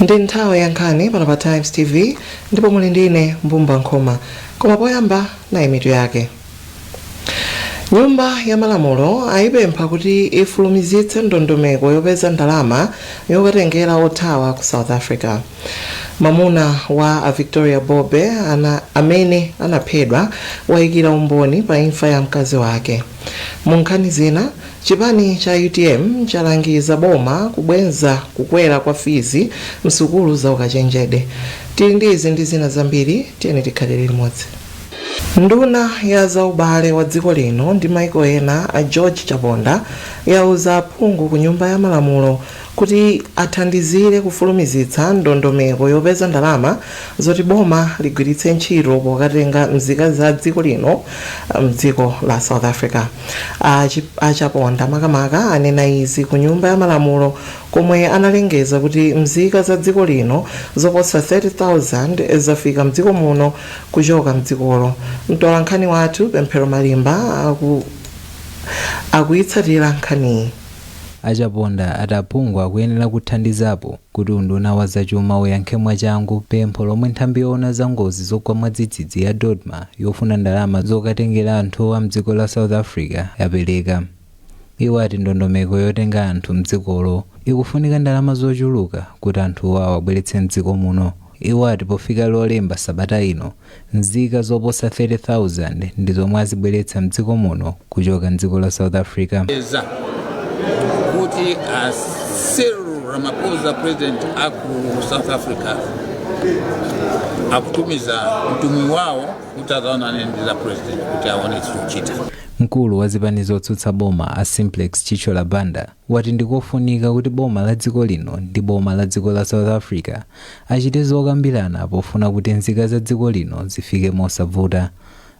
Ndi nthawi ya nkhani pano pa Times TV ndipo muli ndine Mbumba Nkhoma. Koma poyamba nayi mitu yake. Nyumba ya Malamulo ayipempha kuti ifulumizitse ndondomeko yopeza ndalama yokatengera othawa ku South Africa. Mamuna wa Victoria Bobe amene anaphedwa wayikira umboni pa imfa ya mkazi wake. Mu nkhani zina, chipani cha UTM chalangiza boma kubwenza kukwera kwa fizi msukulu za ukachenjede. Tili ndi izi ndi zina zambiri, tiyeni tikhalire limodzi. Nduna ya zaubale wa dziko lino ndi maiko ena a George Chaponda yauza aphungu ku Nyumba ya Malamulo kuti athandizire kufulumizitsa ndondomeko yopeza ndalama zoti boma ligwiritse ntchito pokatenga nzika za dziko lino mdziko la South Africa. Achaponda makamaka anena izi ku Nyumba ya Malamulo komwe analengeza kuti nzika za dziko lino zoposa 30,000 zafika mdziko muno kuchoka mdzikolo. Mtola nkhani wathu Pemphero Malimba akuyitsatira nkhani. Achaponda ataphungu akuyenera kuthandizapo kuti unduna wa zachuma uyankhe mwachangu pempho lomwe nthambi yoona za ngozi zogwa mwadzidzidzi ya Dodma yofuna ndalama zokatengera anthu a mdziko la South Africa yapereka. Iwo ati ndondomeko yotenga anthu mdzikolo ikufunika ndalama zochuluka kuti anthuwa awabweretse mdziko muno. Iwo ati pofika lolemba sabata ino nzika zoposa 30,000 ndi zomwe azibweretsa mdziko muno kuchoka mdziko la South Africa. Kuti Cyril Ramaphosa president aku South Africa akutumiza mtumwi wao kuti azaonane ndi president kuti aone chikuchita. Mkulu wa zipani zotsutsa boma a Simplex Chichola Banda wati ndikofunika kuti boma la dziko lino ndi boma la dziko la South Africa achite zokambirana pofuna kuti nzika za dziko lino zifike mosavuta.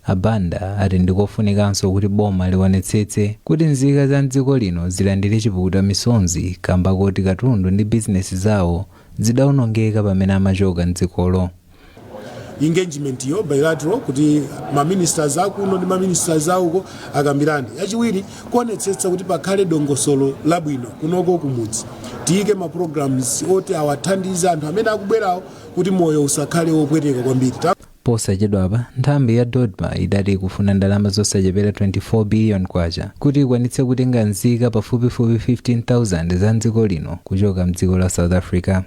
Abanda ati ndikofunikanso kuti boma liwonetsetse kuti nzika za dziko lino zilandire chipukuta misonzi kamba kuti katundu ndi bizinesi zawo zidawonongeka pamene amachoka mdzikolo. Engagement yo bilateral kuti ma-ministers akuno ndi ma-ministers auko akambirane. Yachiwiri kuonetsetsa kuti pakhale dongosolo labwino kunoko kumudzi. Tiyike ma programs oti awathandiza anthu amene akubwerawo kuti moyo usakhale wopweteka kwambiri. Posachedwapa nthambi ya Dodma idati kufuna ndalama zosachepera 24 billion kwacha kuti ikwanitse kutenga nzika pafupifupi 15,000 za mdziko lino kuchoka mdziko la South Africa.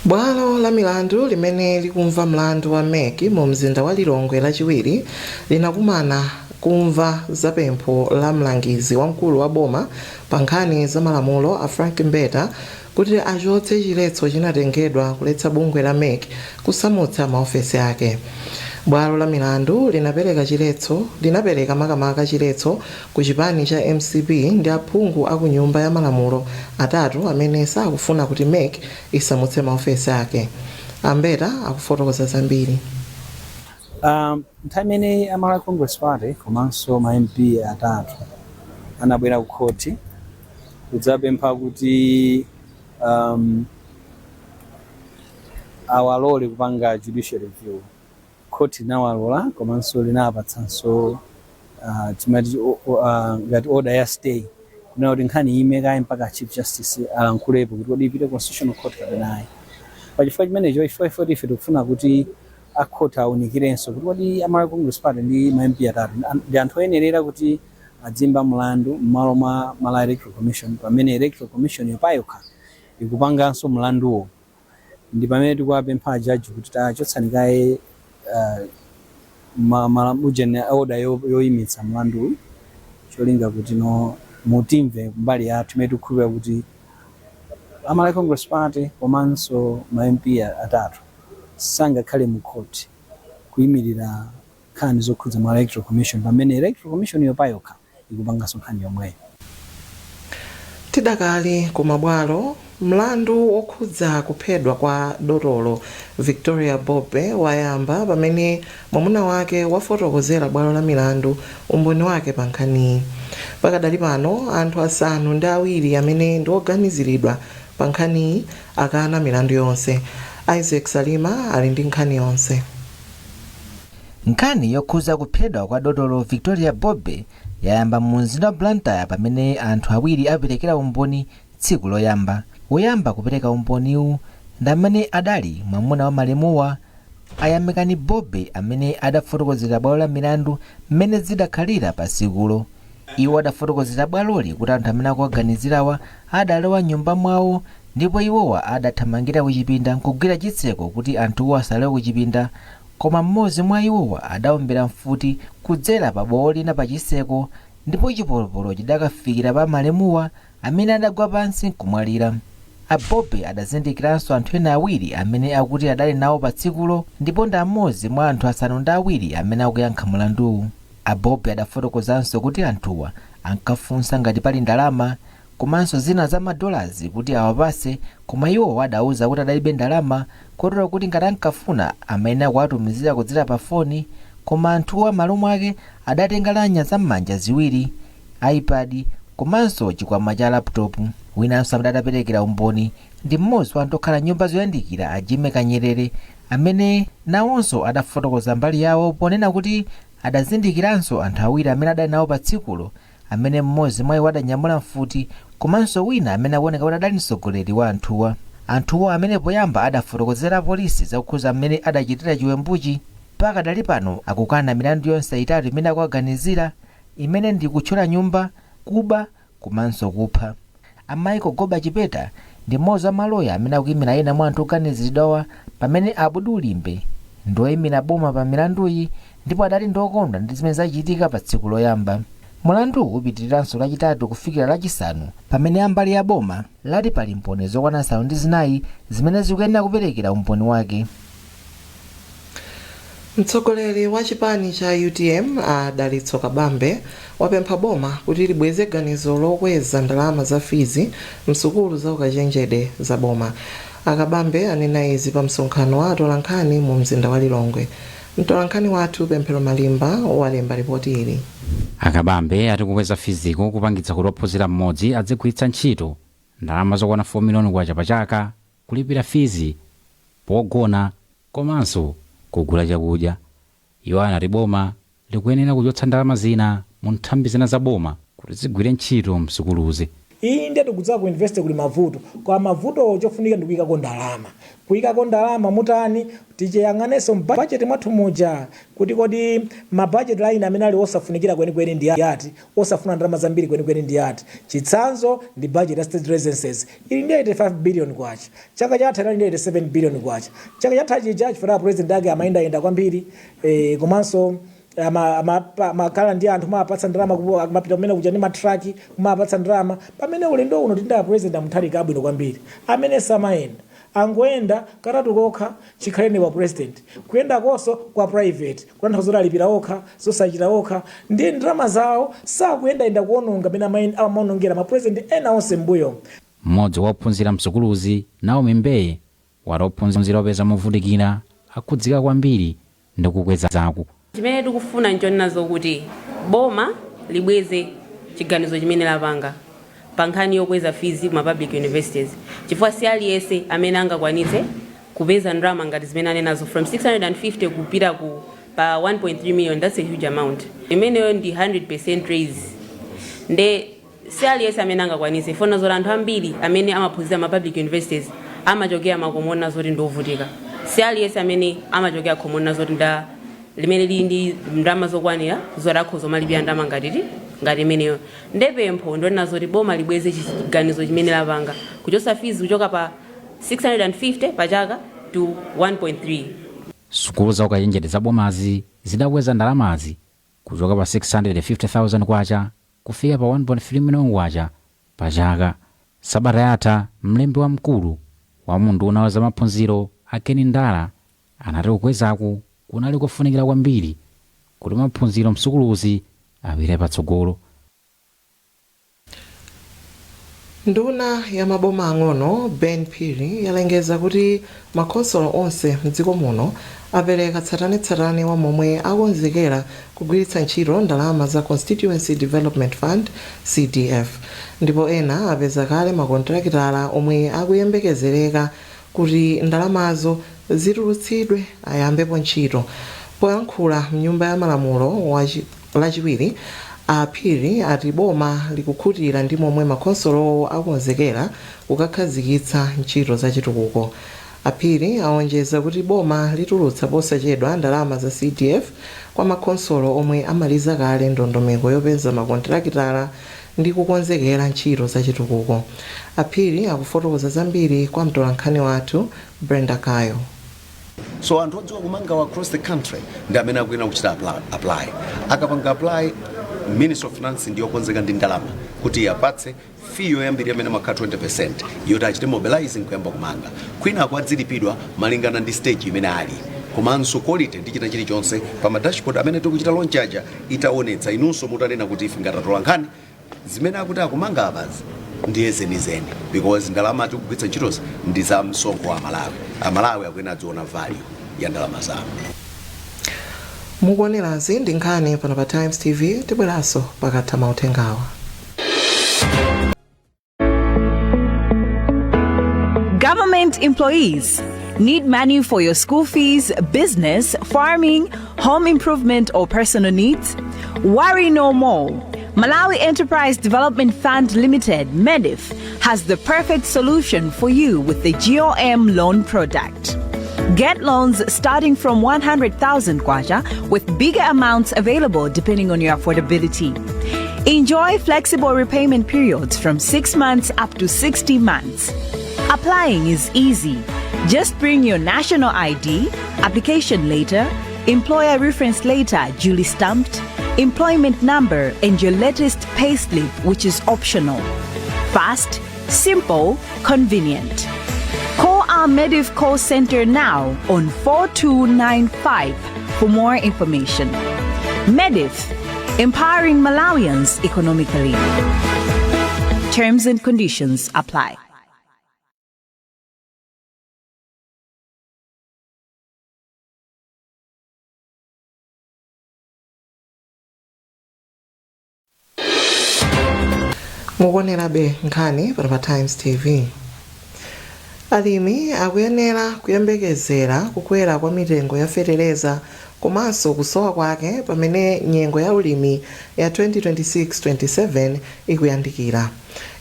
Bwalo la milandu limene likumva mlandu wa Mek mu mzinda wa Lilongwe lachiwiri linakumana kumva zapempho la mlangizi wamkulu wa boma pa nkhani za malamulo a Frank Mbeta kuti achotse chiletso chinatengedwa kuletsa bungwe la Mek kusamutsa maofesi ake. Bwalo la milandu linapereka makamaka chiletso ku chipani cha MCP ndi aphungu aku Nyumba ya Malamulo atatu amene sakufuna kuti Mek isamutse maofesi ake. Ambeta akufotokoza zambiri. Nthawi amala Congress Party komanso ma MP atatu anabwera ku khoti kudzapempha kuti awalole kupanga judicial review. Khoti nawalola komanso linapatsanso timati ngati order ya stay kuna kuti nkhani imekayi mpaka Chief Justice alankhulepo kuti kodi ipite Constitutional Court kapenayi. Pachifukwa chimenecho ife tikufuna kuti akhoti awunikirenso kuti kodi amala Congress Party ndi ma MP atatu ndi anthu oyenerera kuti adzimba mlandu m'malo mwa Malawi Electoral Commission pamene Electoral Commission yopayokha ikupanganso mlanduwo. Ndi pamene tikuwapempha jaji kuti tachotsani kaye ujene order yoyimitsa mlandu cholinga kuti mutimve mbali yathu imene tikukhulupirira kuti amala Congress Party komanso ma MP atatu sangakhale mu court kuyimirira nkhani zokhudza ma Electoral Commission pamene Electoral Commission yopayokha ikupanganso nkhani yomweyo. Tidakali ku mabwalo, mlandu wokhudza kuphedwa kwa dotolo Victoria Bobe wayamba pamene mwamuna wake wafotokozera bwalo la milandu umboni wake pa nkhani. Pakadali pano anthu asanu ndi awiri amene ndi oganiziridwa pa nkhani akana milandu yonse. Isaac Salima ali ndi nkhani yonse. Nkhani yokhudza kuphedwa kwa dotolo Victoria Bobe yayamba mu mzinda wa Blantyre pamene anthu awiri aperekera umboni tsiku loyamba woyamba kupereka umboniwu ndi amene adali mwamuna wa malemuwa Ayamikani Bobbe amene adafotokozera bwalo la milandu mmene zidakhalira pa tsikulo. Iwo adafotokozera bwaloli kuti anthu amene akuwaganizirawa adalowa nyumba mwawo ndipo iwowa adathamangira kuchipinda nkugwira chitseko kuti anthuwo asalowe kuchipinda, koma mmodzi mwa iwowa adawombera mfuti kudzera pa bowo lina pa chiseko ndipo chipolopolo chidakafikira pa malemuwa amene adagwa pansi nkumwalira. Bobbe adazindikiranso anthu ena awiri amene akuti adali nawo pa tsikulo ndipo ndi amodzi mwa anthu asanu ndi awiri amene akuyankha mulanduwu. Bobbe adafotokozanso kuti anthuwa ankafunsa ngati pali ndalama komanso zina za madolazi kuti awapase, koma iwo adauza kuti adalibe ndalama kotero kuti ngati ankafuna amene akuwatumizira kudzera pa foni, koma anthuwa m'malo mwake adatenga lanya zam'manja ziwiri, iPad komanso chikwama cha laptop. Winanso amene adaperekera umboni ndi mmodzi wa anthu okhala nyumba zoyandikira a Jimmy Kanyerere amene nawonso adafotokoza mbali yawo ponena kuti adazindikiranso anthu awiri amene adali nawo pa tsikulo, amene mmodzi mwa iwo adanyamula mfuti komanso wina amene akuoneka kuti adali mtsogoleri wa anthuwa. Anthuwo amene poyamba adafotokozera polisi zakukhuza amene adachitira chiwembuchi, mpaka dali pano akukana milandu yonse itatu imene akuwaganizira, imene ndi kuthyola nyumba, kuba komanso kupha. Michael Goba Chipeta ndi mmodzi wa maloya amene akuyimira ena mwa anthu oganiziridwawa, pamene Abudu Limbe ndoyimira boma pa milanduyi ndipo adali ndokondwa ndi zimene zachitika pa tsiku loyamba. Mulandu upitiriranso lachitatu kufikira lachisanu pamene ambali ya boma lati pali mboni zokwana asanu ndi zinayi zimene zikuyenera kuperekera umboni wake. Mtsogoleri wa chipani cha UTM Dalitso Kabambe wapempha boma kuti libweze ganizo lokweza ndalama za fizi msukulu za ukachenjede za boma. Akabambe anena izi pa msonkhano wa atolankhani mu mzinda wa Lilongwe. Mtolankhani wathu Pemphero Malimba walemba ripoti ili. Akabambe ati kukweza fiziko kupangitsa kuti ophunzira mmodzi adzigwiritsa ntchito ndalama zokwana 4 miliyoni kwacha pa chaka kulipira fizi, pogona komanso kugula chakudya. Iwo anati boma likuyenera kuchotsa ndalama zina mu nthambi zina za boma kuti zigwire ntchito msukuluzi. Iyi ndiye tikudza ku invest kuli mavuto, kwa mavuto chofunika ndi kuyikako ndalama. Kuyikako ndalama mutani tichiyang'anenso budget mwathu muja kuti kodi ma budget line amene ali osafunikira kwenikweni ndi ati, osafuna ndalama zambiri kwenikweni ndi ati. Chitsanzo ndi budget ya state residences ili ndi 85 billion kwacha, chaka chatha ndi 87 billion kwacha. Chaka chatha chija chifukwa president ake amayenda kwambiri komanso makala ndi anthu mapatsa ndalama kumapita kumene kuja ndi matraki kumapatsa ndalama pamene ulendo uno tinda president amuthalika abwino kwambiri amene samayenda angoenda katatu kokha chikhaleni wa president kuyenda konso kwa private kutanthauza kuti alipira okha zosachita okha ndi ndalama zawo sakuyenda kuononga amene amaonongera ma president ena onse mbuyo. Mmodzi wa ophunzira msukuluzi Naomi Mbeye wati ophunzira opeza movutikira akudzika kwambiri ndi kukweza zaku. Chimene tikufuna nchonazo kuti boma libweze chiganizo chimene lapanga pa nkhani yokweza fizi kuma public universities, chifukwa si aliyense amene angakwanitse kupeza ndalama ngati zimene anenazo from 650 kupita ku pa 1.3 million. That's a huge amount. Imeneyo ndi 100% raise. Nde si aliyense amene angakwanitse fona zoti anthu ambiri amene amaphunzira ma public universities amachokera makomona zoti ndovutika. Si aliyense amene amachokera komona zoti nda limene lili ndi ndalama zokwanira zorakho zomalipira ndalama ngati imeneyo. Ndepempho ndona zoti boma libweze chiganizo chimene lapanga kuchosa fizi kuchoka pa 650 pa chaka to 1.3. Sukulu za ukachenjede za bomazi zidakweza ndalamazi kuchoka pa 650,000 kwacha kufika pa 1.3 miliyoni kwacha pa chaka. Sabata yatha mlembi wa mkulu wa unduna wa zamaphunziro Akeni Ndala anati kukwezaku kunali kufunikira kwambiri kuti maphunziro msukuluzi apite patsogolo. Nduna ya maboma ang'ono Ben Phiri yalengeza kuti makonsolo onse mdziko muno apereka tsatanetsatane wa momwe akonzekera kugwiritsa ntchito ndalama za Constituency Development Fund CDF, ndipo ena apeza kale makontrakitala omwe akuyembekezereka kuti ndalamazo zitulutsidwe ayambepo ntchito. Poyankhula mnyumba ya malamulo lachiwiri Aphiri ati boma likukhutira ndi momwe makonsolo akonzekera kukakhazikitsa ntchito za chitukuko. Aphiri aonjeza kuti boma litulutsa posachedwa ndalama za CDF kwa makonsolo omwe amaliza kale ndondomeko yopeza makontrakitala ndi kukonzekera ntchito za chitukuko. Aphiri akufotokoza zambiri kwa mtolankhani wathu Brenda Kayo. So anthu odziwa kumanga across the country ndi amene akuyenera kuchita apply. Akapanga apply, Ministry of Finance ndiyo konzeka ndi ndalama kuti yapatse fee yoyambirira amene makhala 20% yoti achite mobilizing kuyamba kumanga. Kwina akuadzilipidwa malingana ndi stage imene ali. Komanso quality ndi china chilichonse pa ma dashboard amene tikuchita launch aja itaonetsa inunso mutanena kuti ife ngatatolankhani zimene akuti akumanga apazi ndiye zenizeni because ndalama tikugwitsa ntchitozi ndi za msonkho wa Malawi. Amalawi akuyenera adziona value ya ndalama zawo. Mukuonerazi ndi nkhani pano pa Times TV, tibweranso pakatha mauthengawa. Government employees need money for your school fees, business, farming, home improvement or personal needs? Worry no more. Malawi Enterprise Development Fund Limited, MEDIF, has the perfect solution for you with the GOM loan product. Get loans starting from 100,000 kwacha with bigger amounts available depending on your affordability. Enjoy flexible repayment periods from 6 months up to 60 months. Applying is easy. Just bring your national ID, application letter, employer reference letter duly stamped, employment number, and your latest payslip, which is optional. Fast, simple, convenient. Call our MEDIF call center now on 4295 for more information. MEDIF, empowering Malawians economically. Terms and conditions apply. Mukuonerabe nkhani pa Times TV. Alimi akuyenera kuyembekezera kukwera kwa mitengo ya fertilizer komanso kusowa kwake pamene nyengo ya ulimi ya 2026-27 ikuyandikira,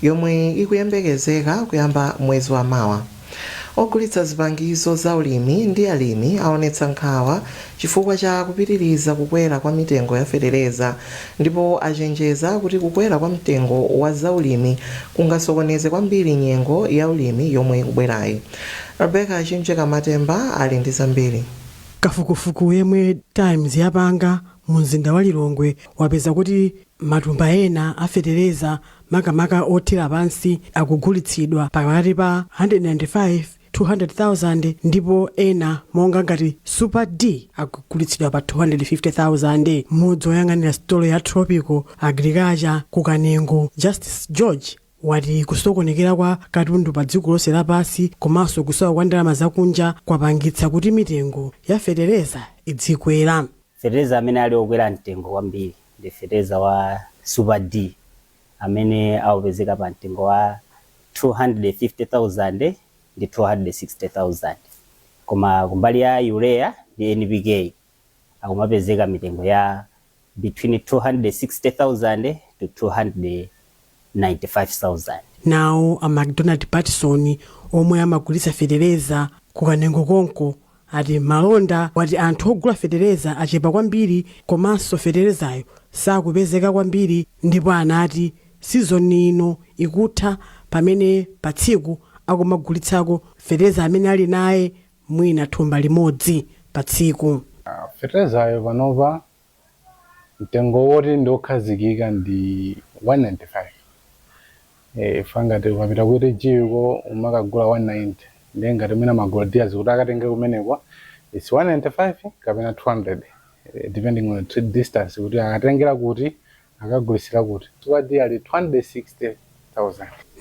yomwe ikuyembekezeka kuyamba mwezi wa mawa. Ogulitsa zipangizo za ulimi ndi alimi aonetsa nkhawa chifukwa cha kupitiriza kukwera kwa mitengo ya fertilizer, ndipo achenjeza kuti kukwera kwa mtengo wa zaulimi kungasokoneze kwambiri nyengo ya ulimi yomwe ikubwerayi. Rebecca Chincheka Matemba ali ndi zambiri. Kafukufuku yemwe Times yapanga mu mzinda wa Lilongwe wapeza kuti matumba ena a fertilizer makamaka othira pansi akugulitsidwa pakati pa 195-200,000 ndipo ena monga ngati Super D akugulitsidwa pa 250,000. Mmodzi woyang'anira stolo ya Tropical Agriculture kukanengo Justice George wati kusokonekera kwa katundu pa dziko lonse lapansi komanso kusowa kwa ndalama zakunja kwapangitsa kuti mitengo ya fertilizer idzikwera. Fertilizer amene ali okwera mtengo kwambiri ndi fertilizer wa Super D amene awupezeka pa mtengo wa 250,000 ndi 260,000. Koma kumbali ya urea ndi NPK akumapezeka mitengo ya between 260,000 to 295,000. Now a McDonald Patterson omwe amagulitsa fertilizer kukanengo konko ati malonda wati anthu ogula fertilizer achepa kwambiri komanso fertilizer sakupezeka kwambiri, ndipo anati season ino ikutha pamene pa tsiku akumagulitsako fertilizer amene ali naye mwina thumba limodzi pa tsiku. Fertilizer panova mtengo woti ndokhazikika ndi 195. Fangati ukapita kuti jiko umakagula 190 ndengati mwina magula diazi kuti akatenge kumenekwa it's 195 kapena 200 depending on the distance kuti akatengera kuti akagulisira kuti swadi ali 260,000.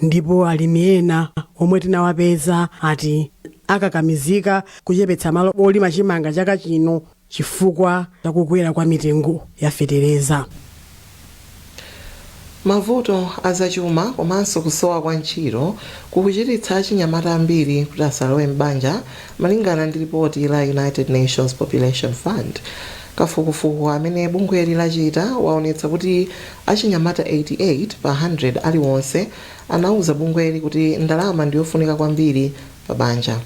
Ndipo alimi ena omwe tinawapeza ati akakamizika kuchepetsa malo olima chimanga chaka chino chifukwa chakukwera kwa mitengo ya fertilizer. Mavuto azachuma komanso kusowa kwa ntchito kukuchititsa achinyamata ambiri kuti asalowe m'banja malingana ndi ripoti la United Nations Population Fund. kafukufuku amene bungweli lachita waonetsa kuti achinyamata 88 pa 100 aliwonse anauza bungweli kuti ndalama ndiyofunika kwambiri pa banja.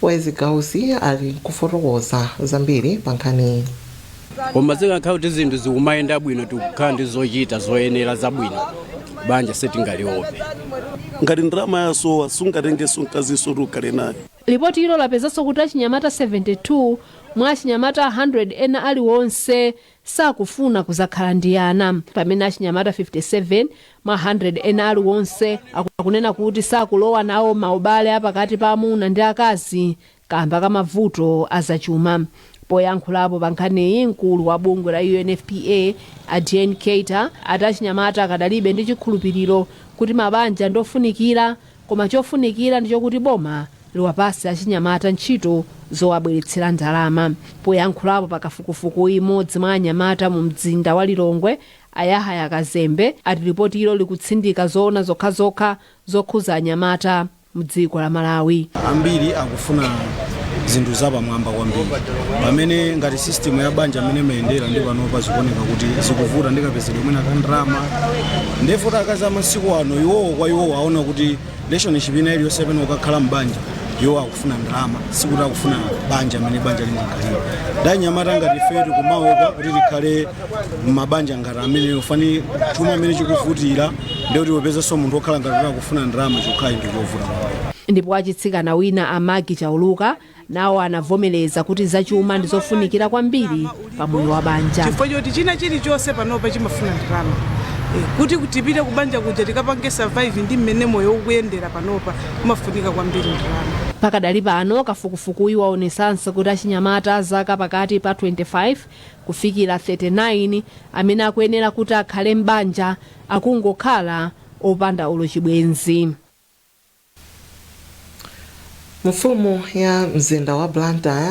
Wezi Gausi ali kufotokoza zambiri pa nkhani. Koma zikakhala kuti zinthu zikumayenda bwino tikukhala ndi zochita zoyenera zabwino banja setingaliope. Ngati ndalama yasowa sungatengeso mkaziso tukale naye. Ripoti ilo lapezanso kuti achinyamata 72 mwa achinyamata 100 ena aliwonse sakufuna kuzakhala ndi ana, pamene achinyamata 57 mwa 100 ena aliwonse akunena kuti sakulowa nawo maubale apakati pa amuna ndi akazi kamba kamavuto azachuma. Poyankhulapo pa nkhaniyi, mkulu wa bungwe la UNFPA Adrian Keita ati achinyamata akadalibe ndi chikhulupiriro kuti mabanja ndofunikira, koma chofunikira ndi chokuti boma liwapase achinyamata ntchito zowabweretsera ndalama. Poyankhulapo pa kafukufuku imodzi mwa anyamata mu mzinda wa Lilongwe, Ayahaya Kazembe ati ripoti ilo likutsindika zoona zokhazokha zokhuza anyamata mu dziko la Malawi. Ambiri akufuna zinthu zapamwamba kwambiri, pamene ngati system ya banja amene mayendera ndi panopa zikuoneka kuti zikuvuta ndikapezedwe mwina kandrama. Ndefota akazi amasiku ano iwowo kwa iwowo aona kuti relationship ina iliyonse pamene ukakhala mbanja iwo akufuna ndalama, sikuti akufuna banja amene banja limakhalira. Ndanyamata ngati fetu kumaopa kuti likhale mabanja ngati amene ufani chuma amene chikuvutira ndikuti wopezanso munthu okhala ngati akufuna ndalama chokhayi ndikovuta. Ndipo achitsikana wina Amagi Chauluka nawo anavomereza kuti zachuma ndizofunikira kwambiri pa moyo wa banja. Chifukwa choti china chilichonse panopa chimafuna ndalama. Kuti tipite kubanja kuja tikapange survive ndi mmene moyo ukuyendera panopa kumafunika kwambiri ndalama. Pakadali pano kafukufuku iwaonesanso kuti achinyamata zaka pakati pa 25 kufikira 39 amene akuyenera kuti akhale mbanja akungokhala opanda ulo chibwenzi. Mfumu ya mzinda wa Blantyre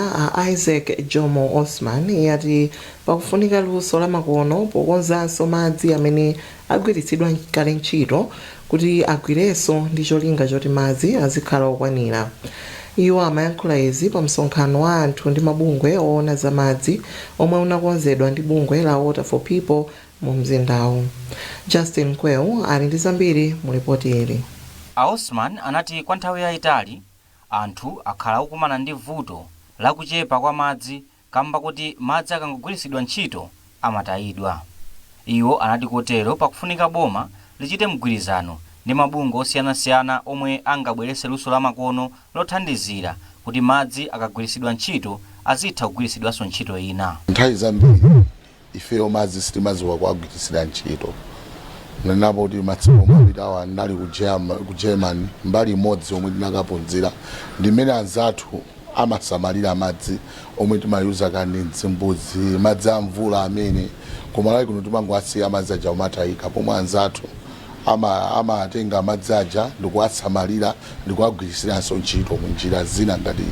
Isaac Jomo Osman yati pakufunika luso la makono pokonzanso madzi amene agwiritsidwa kale ntchito kuti agwirenso ndi cholinga choti madzi azikhala okwanira. Iwo amayankhula izi pa msonkhano wa anthu ndi mabungwe oona za madzi omwe unakonzedwa ndi bungwe la Water for People mu mzindawu. Justin Kweu ali ndi zambiri mu ripoti ili. Osman anati kwa nthawi yayitali anthu akhala okumana ndi vuto la kuchepa kwa madzi kamba kuti madzi akangogwiritsidwa ntchito amatayidwa. Iwo anati kotero pakufunika boma lichite mgwirizano ndi mabungwe osiyanasiyana omwe angabweretse luso la makono lothandizira kuti madzi akagwiritsidwa ntchito azitha kugwiritsidwanso ntchito ina. Nthawi zambiri ifeyo madzi sitimadziwa kuagwiritsira ntchito. Napo kuti matsiko mapitawa nali ku Germany mbali imodzi omwe tinakaphunzira ndimene anzathu amasamalira madzi omwe timayuza kani mdzimbuzi madzi a mvula amene kumalawi kuno timangowasiya madzi aja umatayika pomwe anzathu amatenga madzi aja ndikuwasamalira ndikuwagwirisiranso ntchito mu njira zina ngati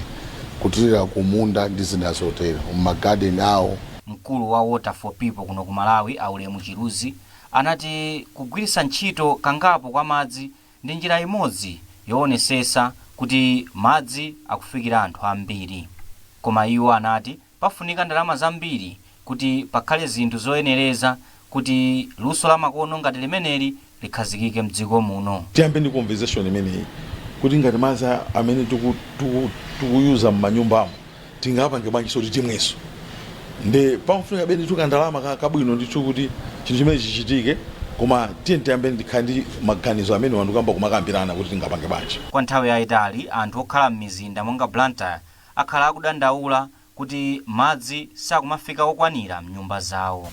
kutirira kumunda ndi zina zotero m'magadeni awo. Mkulu wa Water for People kuno ku Malawi Aulemu Chiruzi anati kugwiritsa ntchito kangapo kwa madzi ndi njira imodzi yoonesesa kuti madzi akufikira anthu ambiri. Koma iwo anati pafunika ndalama zambiri kuti pakhale zinthu zoyenereza kuti luso la makono ngati limeneli likhazikike mdziko muno. Tiyambe ndi conversation imeneyi kuti ngati madzi amene tikuyuza m'manyumbamo tingapange bwanji soti timweso ndi pafunika beni tukandalama kabwino ndithu kuti chinthu chimene chichitike, koma tiyambe ndikhale ndi maganizo amene wanthu kamba kumakambirana kuti tingapange bwanji. Kwa nthawi yayitali anthu okhala m'mizinda monga Blantyre akhala akudandaula kuti madzi sakumafika okwanira mnyumba zawo.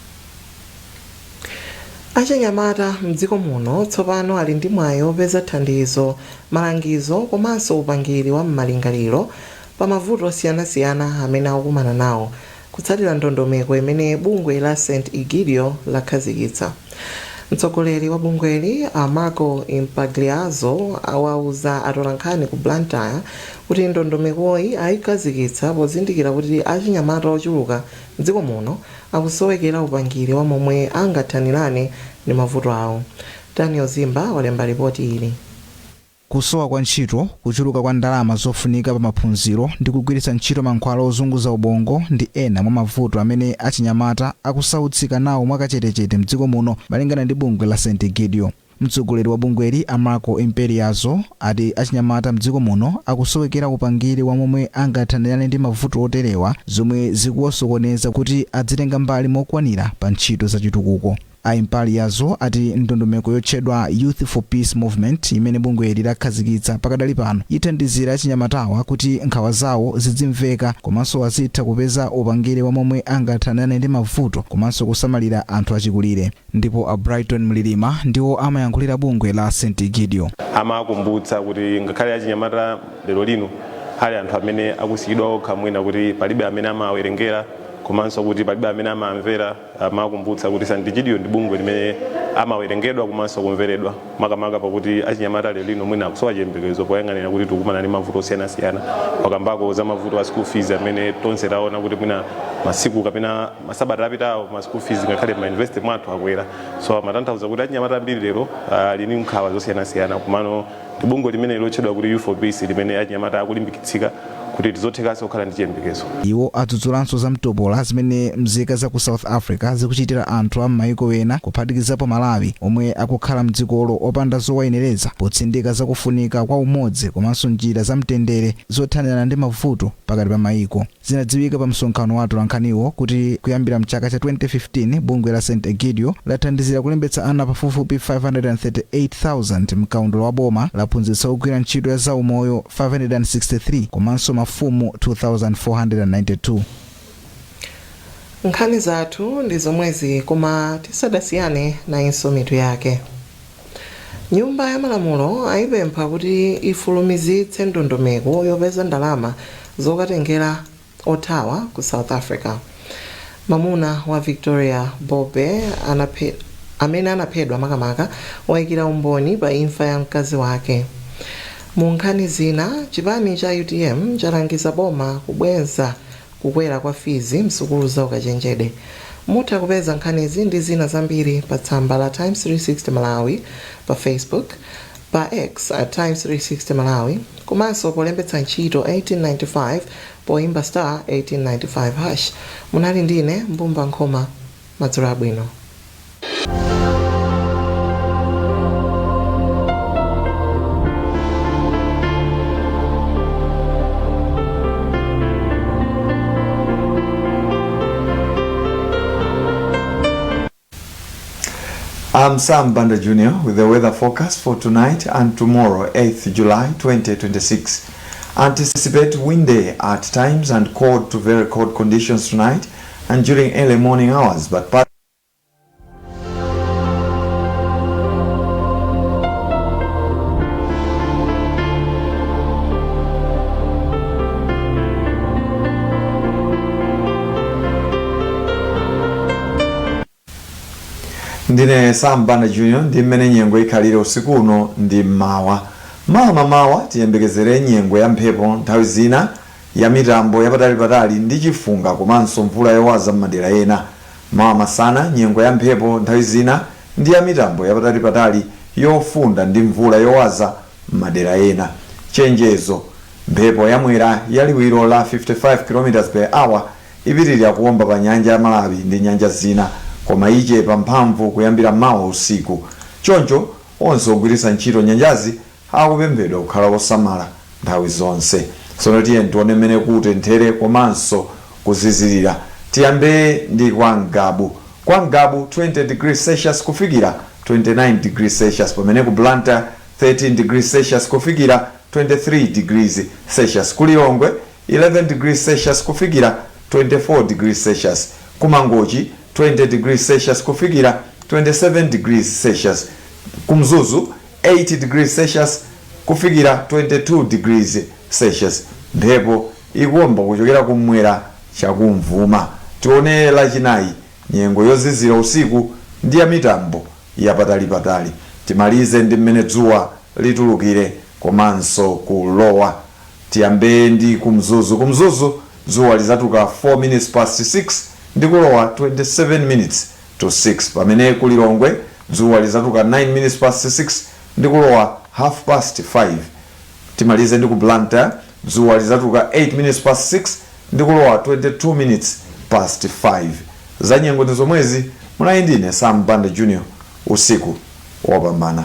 Achinyamata mdziko muno tsopano ali ndi mwayi opeza thandizo, malangizo komanso upangiri wa m'malingaliro pa mavuto osiyanasiyana amene akukumana nawo kutsatira ndondomeko imene bungwe la St. Egidio lakhazikitsa. Mtsogoleri wa bungweli Marco Impagliazzo awauza atolankhani ku Blantyre kuti ndondomekoyi ayikhazikitsa pozindikira kuti achinyamata ochuluka mdziko muno akusowekera upangiri wa momwe angathanirane ndi mavuto awo. Daniel Zimba walemba ripoti ili. kusowa kwa ntchito, kuchuluka kwa ndalama zofunika pa maphunziro ndi kugwiritsa ntchito mankhwala ozunguza ubongo ndi ena mwa mavuto amene achinyamata akusautsika nawo mwakachetechete mdziko muno, malingana ndi bungwe la St. Egidio. Mtsogoleri wa bungweli Amarco Imperiazo ati achinyamata mdziko muno akusowekera upangiri wa momwe angathanirane ndi mavuto oterewa, zomwe zikuwasokoneza kuti adzitenga mbali mokwanira pa ntchito zachitukuko. Imperiazo ati ndondomeko yotchedwa Youth for Peace Movement imene bungweli lakhazikitsa pakadali pano ithandizira achinyamatawa kuti nkhawa zawo zidzimveka, komanso azitha kupeza upangiri wa momwe angathanirane ndi mavuto komanso kusamalira anthu achikulire. Ndipo a Brighton Mlilima ndiwo amayankhulira bungwe la St. Egidio. Amakumbutsa kuti ngakhale achinyamata lero lino hali anthu amene akusikidwa okha mwina kuti palibe amene amawerengera komanso kuti palibe amene amamvera. Amakumbutsa kuti St. Egidio ndi bungwe limene amawerengedwa komanso kumveredwa, makamaka pakuti achinyamata lero lino mwina akusowa chiyembekezo poyang'anira kuti tikumana ndi mavuto osiyanasiyana, pakambako za mavuto a school fees amene tonse taona kuti mwina masiku kapena masabata apitawo ma school fees ngakhale ma university mwathu akwera. So amatanthauza kuti achinyamata ambiri lero lini nkhawa zosiyanasiyana, kumano ndi bungwe limene lotchedwa kuti Youth for Peace limene achinyamata akulimbikitsika kuti tizothekanso kukhala ndi chiyembekezo. Iwo adzudzulanso za mtopola zimene mzika za ku South Africa zikuchitira anthu a m'mayiko ena kuphatikizapo Malawi omwe akukhala mdzikolo opanda zowayenereza, potsindika zakufunika kwa umodzi komanso njira za mtendere zothanirana ndi mavuto pakati pa mayiko. Zinadziwika pa msonkhano wa atolankhaniwo kuti kuyambira mchaka cha 2015 bungwe la St. Egidio lathandizira kulembetsa ana pafupifupi 538,000 mkaundula wa boma, laphunzitsa ogwira ntchito ya zaumoyo 563 komanso mafumu 2,492. Nkhani zathu ndi zomwezi, koma tisadasiyane na mitu yake. Nyumba ya Malamulo ayipempha kuti ifulumizitse ndondomeko yopeza ndalama zokatengera othawa ku South Africa. Mamuna wa Victoria Bobe amene anaphedwa makamaka wayikira umboni pa imfa ya mkazi wake. Mu nkhani zina, chipani cha UTM chalangiza boma kubweza kukwera kwa fizi msukulu za ukachenjede. Mutha kupeza nkhanizi ndi zina zambiri pa tsamba la Times 360 Malawi, pa Facebook, pa X @Times 360 Malawi, komanso polembetsa ntchito 1895 poimba star 1895#. Munali ndine Mbumba Nkhoma. Madzulo abwino. I'm Sam Banda Jr. with the weather forecast for tonight and tomorrow, 8th July 2026. Anticipate windy at times and cold to very cold conditions tonight and during early morning hours, but ndine Sam Banda Jr. ndi mmene nyengo ikhalire usiku uno ndi mawa tiyembekezere nyengo ya mphepo nthawi zina ya mitambo yapatali ndi chifunga komanso mvula yowaza m'madera ena. Mawa masana nyengo ya mphepo nthawi zina ndi ya mitambo yapatali yofunda ndi mvula yowaza m'madera ena. Chenjezo, mphepo yamwera ya liwiro la 55 km/h ipitirira kuwomba pa nyanja ya Malawi ndi nyanja zina, koma ichepa mphamvu kuyambira mawa usiku. Choncho onse ogwiritsa ntchito nyanjazi akupemphedwa kukhala osamala nthawi zonse. Tsono tiye tione mmene kutenthere komanso kuzizirira. Tiyambe ndi kwa Ngabu 20 degrees Celsius kufikira 29 degrees Celsius, pamene ku Blantyre 13 degrees Celsius kufikira 23 degrees Celsius, ku Lilongwe 11 degrees Celsius kufikira 24 degrees Celsius, ku Mangochi 20 degrees Celsius kufikira 27 degrees Celsius, ku Mzuzu 8 degrees Celsius kufikira 22 degrees Celsius. Mphepo ikuwomba kuchokera kumwera chakumvuma. Tione lachinayi, nyengo yozizira usiku ndi ya mitambo yapatali. Timalize ndi mmene dzuwa litulukire komanso kulowa. Tiyambe ndi ku Mzuzu dzuwa lizatuka 4 minutes past 6 ndi kulowa 27 minutes to 6, pamene ku Lilongwe dzuwa lizatuka 9 minutes past 6 ndi kulowa 5:30. Timalize ndi ku Blantyre dzuwa lizatuka 8 minutes past 6 ndi kulowa 22 minutes past 5. Za nyengo ndi zomwezi munali ndine Sam Banda Junior usiku wopambana.